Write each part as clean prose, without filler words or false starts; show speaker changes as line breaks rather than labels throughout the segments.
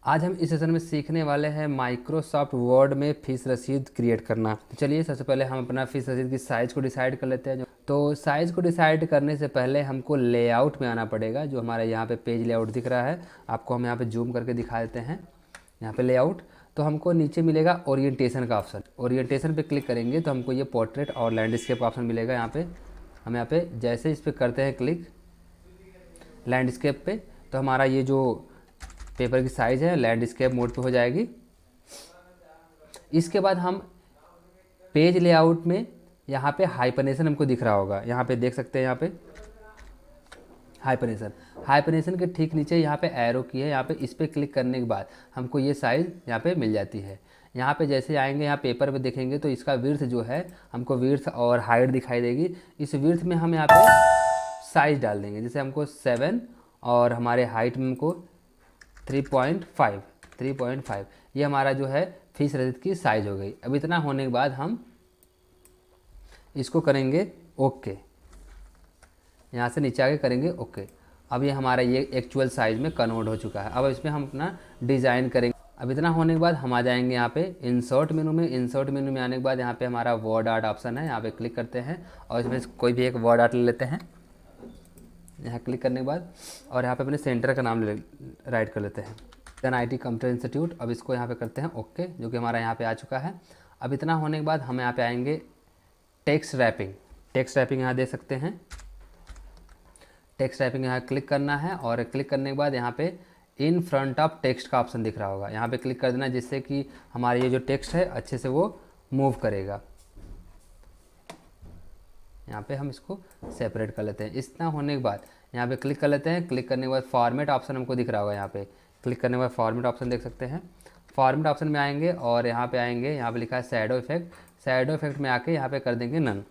आज हम इस सेशन में सीखने वाले हैं माइक्रोसॉफ्ट वर्ड में फीस रसीद क्रिएट करना। तो चलिए सबसे पहले हम अपना फीस रसीद की साइज़ को डिसाइड कर लेते हैं। तो साइज़ को डिसाइड करने से पहले हमको लेआउट में आना पड़ेगा। जो हमारे यहाँ पे पेज लेआउट दिख रहा है, आपको हम यहाँ पे जूम करके दिखा देते हैं। यहाँ पे लेआउट, तो हमको नीचे मिलेगा ओरिएंटेशन का ऑप्शन। ओरिएंटेशन पे क्लिक करेंगे तो हमको ये पोर्ट्रेट और लैंडस्केप का ऑप्शन मिलेगा। यहाँ पे हम यहाँ पे जैसे इस पर करते हैं क्लिक लैंडस्केप पे, तो हमारा ये जो पेपर की साइज़ है लैंडस्केप मोड पे हो जाएगी। इसके बाद हम पेज लेआउट में यहाँ पे हाइपरनेशन हमको दिख रहा होगा, यहाँ पे देख सकते हैं। यहाँ पे हाइपरनेशन के ठीक नीचे यहाँ पे एरो की है, यहाँ पे इस पर क्लिक करने के बाद हमको ये साइज़ यहाँ पे मिल जाती है। यहाँ पे जैसे आएंगे यहाँ पेपर पे देखेंगे तो इसका विड्थ जो है हमको विड्थ और हाइट दिखाई देगी। इस विड्थ में हम यहाँ पे साइज़ डाल देंगे, जैसे हमको 7 और हमारे हाइट में हमको 3.5 ये हमारा जो है फीस रसीद की साइज़ हो गई। अब इतना होने के बाद हम इसको करेंगे ओके, यहाँ से नीचे आके करेंगे ओके। अब ये हमारा ये एक्चुअल साइज़ में कन्वर्ट हो चुका है। अब इसमें हम अपना डिज़ाइन करेंगे। अब इतना होने के बाद हम आ जाएंगे यहाँ पे इंसर्ट मेनू में। इंसर्ट मेनू में आने के बाद यहाँ पे हमारा वर्ड आर्ट ऑप्शन है, यहाँ पे क्लिक करते हैं और इसमें कोई भी एक वर्ड आर्ट ले लेते हैं। यहाँ क्लिक करने के बाद और यहाँ पे अपने सेंटर का नाम राइट कर लेते हैं, NIT कंप्यूटर इंस्टीट्यूट। अब इसको यहाँ पे करते हैं ओके, जो कि हमारा यहाँ पे आ चुका है। अब इतना होने के बाद हम यहाँ पे आएंगे टेक्स्ट रैपिंग। टेक्स्ट रैपिंग यहाँ दे सकते हैं। टेक्स्ट रैपिंग यहाँ क्लिक करना है और क्लिक करने के बाद यहाँ पे इन फ्रंट ऑफ टेक्स्ट का ऑप्शन दिख रहा होगा, यहाँ पे क्लिक कर देना, जिससे कि हमारा ये जो टेक्स्ट है अच्छे से वो मूव करेगा। यहाँ पे हम इसको सेपरेट कर लेते हैं। इतना होने के बाद यहाँ पे क्लिक कर लेते हैं। क्लिक करने के बाद फॉर्मेट ऑप्शन हमको दिख रहा होगा, यहाँ पे क्लिक करने के बाद फॉर्मेट ऑप्शन देख सकते हैं। फॉर्मेट ऑप्शन में आएंगे और यहाँ पे आएंगे, यहाँ पे लिखा है शैडो इफेक्ट। शैडो इफेक्ट में आके यहाँ पे कर देंगे नन।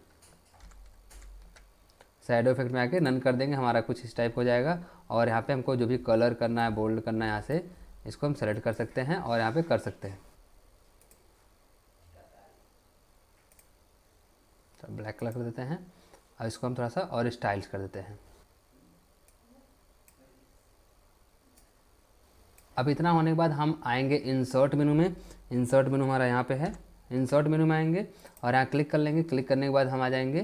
शैडो इफेक्ट में आके नन कर देंगे, हमारा कुछ इस टाइप हो जाएगा। और यहाँ पे हमको जो भी कलर करना है, बोल्ड करना है, यहाँ से इसको हम सेलेक्ट कर सकते हैं और यहाँ पे कर सकते हैं। तो ब्लैक कलर कर देते हैं और इसको हम थोड़ा सा और स्टाइल्स कर देते हैं। अब इतना होने के बाद हम आएंगे इंसर्ट मेनू में। इंसर्ट मेनू हमारा यहाँ पे है। इंसर्ट मेनू में आएंगे और यहाँ क्लिक कर लेंगे। क्लिक करने के बाद हम आ जाएंगे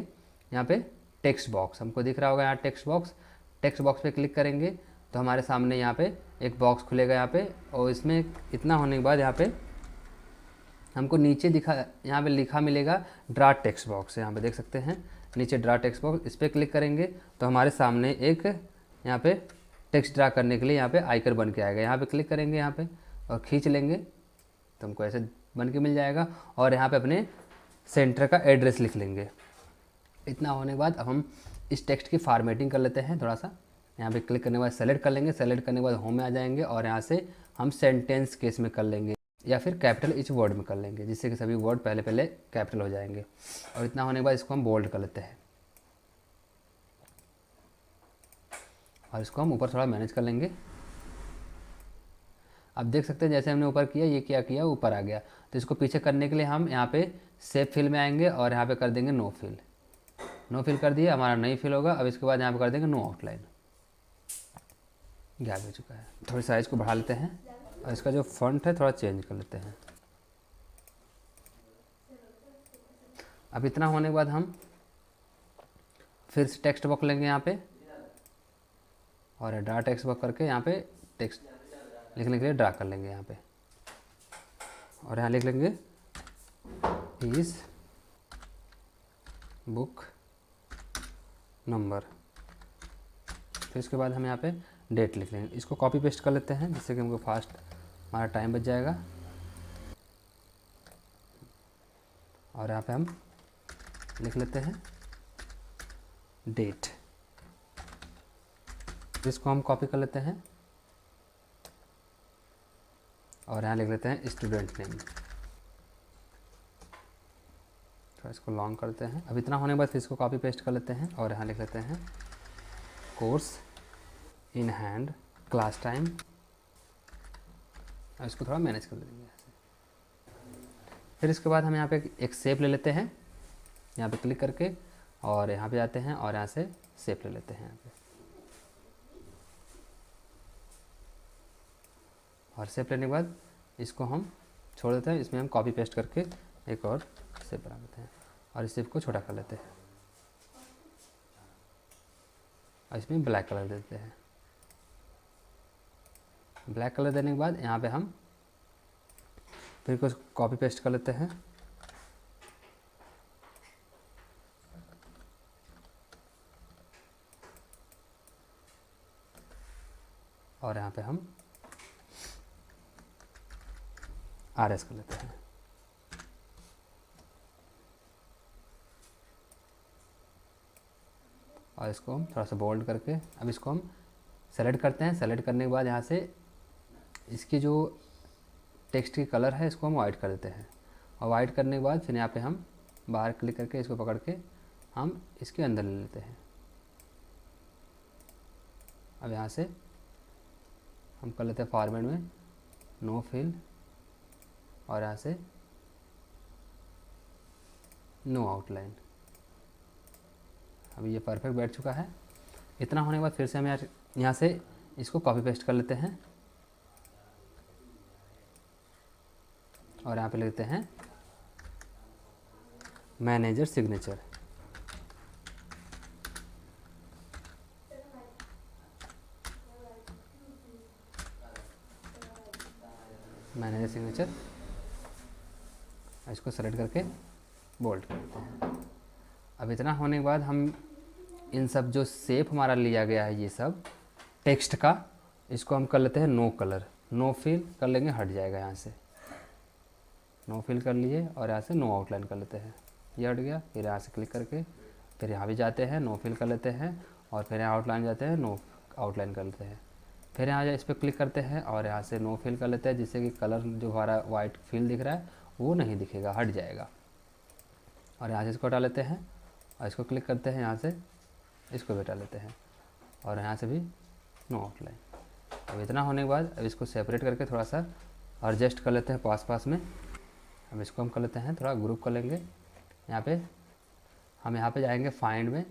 यहाँ पे टेक्स्ट बॉक्स, हमको दिख रहा होगा यहाँ टेक्स्ट बॉक्स। टेक्स्ट बॉक्स पे क्लिक करेंगे तो हमारे सामने यहाँ पे एक बॉक्स खुलेगा यहाँ पे, और इसमें इतना होने के बाद यहाँ पे हमको नीचे यहाँ पे लिखा मिलेगा ड्रा टेक्स्ट बॉक्स। यहाँ पे देख सकते हैं नीचे ड्रा टेक्स्ट बॉक्स, इस पर क्लिक करेंगे तो हमारे सामने एक यहाँ पे टेक्स्ट ड्रा करने के लिए यहाँ पे आइकन बन के आएगा। यहाँ पे क्लिक करेंगे यहाँ पे और खींच लेंगे तो हमको ऐसे बन के मिल जाएगा। और यहाँ पे अपने सेंटर का एड्रेस लिख लेंगे। इतना होने के बाद अब हम इस टेक्स्ट की फॉर्मेटिंग कर लेते हैं थोड़ा सा। यहाँ पे क्लिक करने के बाद सेलेक्ट कर लेंगे। सेलेक्ट करने के बाद होम में आ जाएंगे और यहाँ से हम सेंटेंस केस में कर लेंगे या फिर कैपिटल इच वर्ड में कर लेंगे, जिससे कि सभी वर्ड पहले पहले कैपिटल हो जाएंगे। और इतना होने के बाद इसको हम बोल्ड कर लेते हैं और इसको हम ऊपर थोड़ा मैनेज कर लेंगे। अब देख सकते हैं जैसे हमने ऊपर किया, ये क्या किया, ऊपर आ गया। तो इसको पीछे करने के लिए हम यहाँ पे सेव फिल में आएंगे और यहाँ पे कर देंगे नो फिल। नो फिल कर दिए, हमारा नहीं फिल होगा। अब इसके बाद यहाँ पे कर देंगे नो आउटलाइन। गैप हो चुका है। थोड़ी साइज़ को बढ़ा लेते हैं और इसका जो फॉन्ट है थोड़ा चेंज कर लेते हैं। अब इतना होने के बाद हम फिर से टेक्स्ट बॉक्स लेंगे यहाँ पे और ड्रा टेक्स्ट बॉक्स करके यहाँ पे टेक्स्ट लिखने के लिए ड्रा कर लेंगे यहाँ पे, और यहाँ लिख लेंगे इस बुक नंबर। फिर इसके बाद हम यहाँ पे डेट लिख लेंगे। इसको कॉपी पेस्ट कर लेते हैं, जिससे कि हमको फास्ट हमारा टाइम बच जाएगा। और यहाँ पे हम लिख लेते हैं डेट। इसको हम कॉपी कर लेते हैं और यहाँ लिख लेते हैं स्टूडेंट नेम। तो इसको लॉन्ग करते हैं। अब इतना होने के बाद फिर इसको कॉपी पेस्ट कर लेते हैं और यहाँ लिख लेते हैं course in hand class time. और इसको थोड़ा मैनेज कर देंगे। फिर इसके बाद हम यहाँ पे एक शेप ले लेते हैं, यहाँ पे क्लिक करके और यहाँ पे जाते हैं और यहाँ से शेप ले लेते हैं यहाँ पे। और शेप लेने के बाद इसको हम छोड़ देते हैं, इसमें हम कॉपी पेस्ट करके एक और शेप बना देते हैं और इस शेप को छोटा कर लेते हैं और इसमें ब्लैक कलर देते हैं। ब्लैक कलर देने के बाद यहाँ पे हम फिर कुछ कॉपी पेस्ट कर लेते हैं और यहाँ पे हम RS कर लेते हैं। और इसको हम थोड़ा सा बोल्ड करके अब इसको हम सेलेक्ट करते हैं। सेलेक्ट करने के बाद यहाँ से इसकी जो टेक्स्ट की कलर है इसको हम वाइट कर देते हैं और वाइट करने के बाद फिर यहाँ पे हम बाहर क्लिक करके इसको पकड़ के हम इसके अंदर ले लेते हैं। अब यहाँ से हम कर लेते हैं फॉर्मेट में नो फिल और यहाँ से नो आउटलाइन। अब ये परफेक्ट बैठ चुका है। इतना होने के बाद फिर से हम यहाँ से इसको कॉपी पेस्ट कर लेते हैं और यहाँ पे लिखते हैं मैनेजर सिग्नेचर। मैनेजर सिग्नेचर इसको सेलेक्ट करके बोल्ड कर देते हैं। अब इतना होने के बाद हम इन सब जो शेप हमारा लिया गया है ये सब टेक्स्ट का, इसको हम कर लेते हैं नो कलर। नो फिल कर लेंगे, हट जाएगा यहाँ से। नो फिल कर लिए और यहाँ से नो आउटलाइन कर लेते हैं, ये हट गया। फिर यहाँ से क्लिक करके फिर यहाँ भी जाते हैं, नो फिल कर लेते हैं और फिर यहाँ आउटलाइन जाते हैं, नो आउटलाइन कर लेते हैं। फिर यहाँ इस पर क्लिक करते हैं और यहाँ से नो फिल कर लेते हैं, जिससे कि कलर जो हमारा वाइट फिल दिख रहा है वो नहीं दिखेगा, हट जाएगा। और यहाँ से इसको हटा लेते हैं और इसको क्लिक करते हैं, यहाँ से इसको भी हटा लेते हैं और यहाँ से भी नो आउटलाइन। अब इतना होने के बाद अब इसको सेपरेट करके थोड़ा सा एडजस्ट कर लेते हैं पास में। अब इसको हम कर लेते हैं थोड़ा ग्रुप कर लेंगे। यहाँ पे जाएंगे फाइंड में,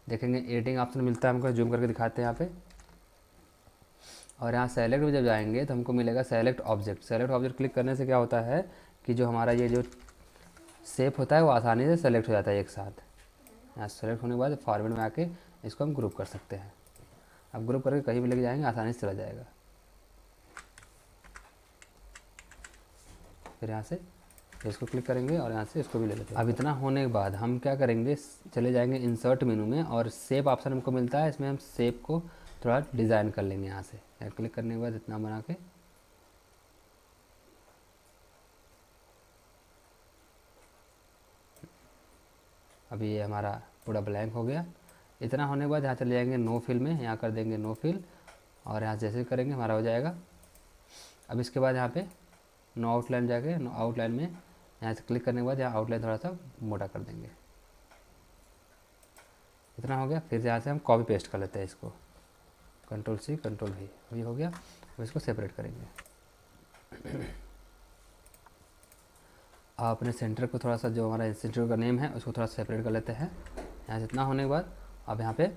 देखेंगे एडिटिंग ऑप्शन मिलता है हमको, जूम करके दिखाते हैं यहाँ पे। और यहाँ सेलेक्ट में जब जाएंगे तो हमको मिलेगा select object. Select object click करने से क्या होता है कि जो हमारा ये जो शेप होता है वो आसानी से सेलेक्ट हो जाता है एक साथ। यहाँ सेलेक्ट होने के बाद फॉर्मेट में आके इसको हम ग्रुप कर सकते हैं। अब ग्रुप करके कहीं भी लेके जाएंगे आसानी से चला जाएगा। फिर यहाँ से इसको क्लिक करेंगे और यहाँ से इसको भी ले लेते हैं। अब इतना होने के बाद हम क्या करेंगे, चले जाएंगे इंसर्ट मेनू में और शेप ऑप्शन हमको मिलता है, इसमें हम शेप को थोड़ा डिज़ाइन कर लेंगे। यहाँ से क्लिक करने के बाद इतना बना के अभी ये हमारा पूरा ब्लैंक हो गया। इतना होने के बाद यहाँ चले जाएंगे नो फिल में, यहाँ कर देंगे नो फिल और यहाँ जैसे करेंगे हमारा हो जाएगा। अब इसके बाद यहाँ पे नो आउटलाइन जाके नो आउटलाइन में यहाँ से क्लिक करने के बाद यहाँ आउटलाइन थोड़ा सा मोटा कर देंगे। इतना हो गया। फिर यहाँ से हम कॉपी पेस्ट कर लेते हैं इसको, कंट्रोल C कंट्रोल V, अभी हो गया। अब इसको सेपरेट करेंगे। आप अपने सेंटर को थोड़ा सा, जो हमारा सेंटर का नेम है उसको थोड़ा सेपरेट कर लेते हैं। यहाँ से इतना होने के बाद अब यहाँ पे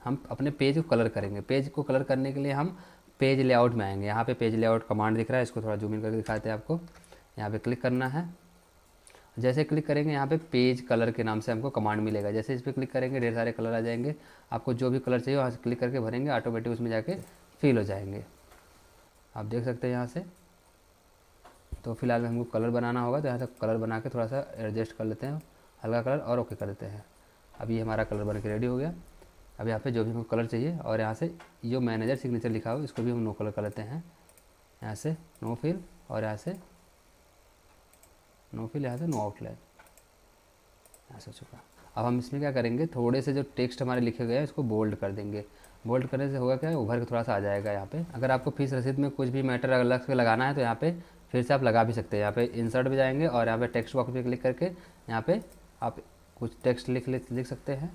हम अपने पेज को कलर करेंगे। पेज को कलर करने के लिए हम पेज लेआउट में आएंगे। यहाँ पे पेज लेआउट कमांड दिख रहा है, इसको थोड़ा जूम इन करके दिखाते हैं आपको। यहाँ पे क्लिक करना है, जैसे क्लिक करेंगे यहाँ पे पेज कलर के नाम से हमको कमांड मिलेगा। जैसे इस पर क्लिक करेंगे ढेर सारे कलर आ जाएंगे, आपको जो भी कलर चाहिए वहाँ से क्लिक करके भरेंगे, ऑटोमेटिक उसमें जाके फिल हो जाएंगे। आप देख सकते हैं यहाँ से। तो फिलहाल में हमको कलर बनाना होगा, तो यहाँ से कलर बना के थोड़ा सा एडजस्ट कर लेते हैं, हल्का कलर, और ओके कर देते हैं। अब ये हमारा कलर बन के रेडी हो गया। अब यहाँ पे जो भी हमको कलर चाहिए, और यहाँ से जो मैनेजर सिग्नेचर लिखा हो इसको भी हम नो कलर कर लेते हैं। यहाँ से नो फिल और यहाँ से नो फिल, यहाँ से नो आउटलाइन, यहाँ से हो चुका। अब हम इसमें क्या करेंगे, थोड़े से जो टेक्स्ट हमारे लिखे गए हैं इसको बोल्ड कर देंगे। बोल्ड करने से होगा क्या है, उभर के थोड़ा सा आ जाएगा यहाँ पे। अगर आपको फीस रसीद में कुछ भी मैटर अलग से लगाना है तो यहाँ पे फिर से आप लगा भी सकते हैं। यहाँ पे इंसर्ट में जाएंगे और यहाँ पे टेक्स्ट बॉक्स पे क्लिक करके यहाँ पे आप कुछ टेक्स्ट लिख सकते हैं।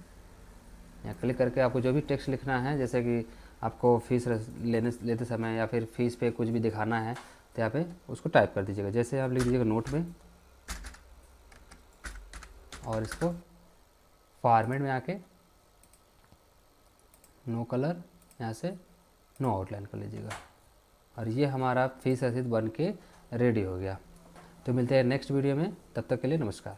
यहाँ क्लिक करके आपको जो भी टेक्स्ट लिखना है, जैसे कि आपको फीस लेते समय या फिर फीस पे कुछ भी दिखाना है तो यहाँ पे उसको टाइप कर दीजिएगा। जैसे आप लिख दीजिएगा नोट में, और इसको फॉर्मेट में आके नो कलर, यहाँ से नो आउटलाइन कर लीजिएगा। और ये हमारा फीस रसीद बन के रेडी हो गया। तो मिलते हैं नेक्स्ट वीडियो में, तब तक के लिए नमस्कार।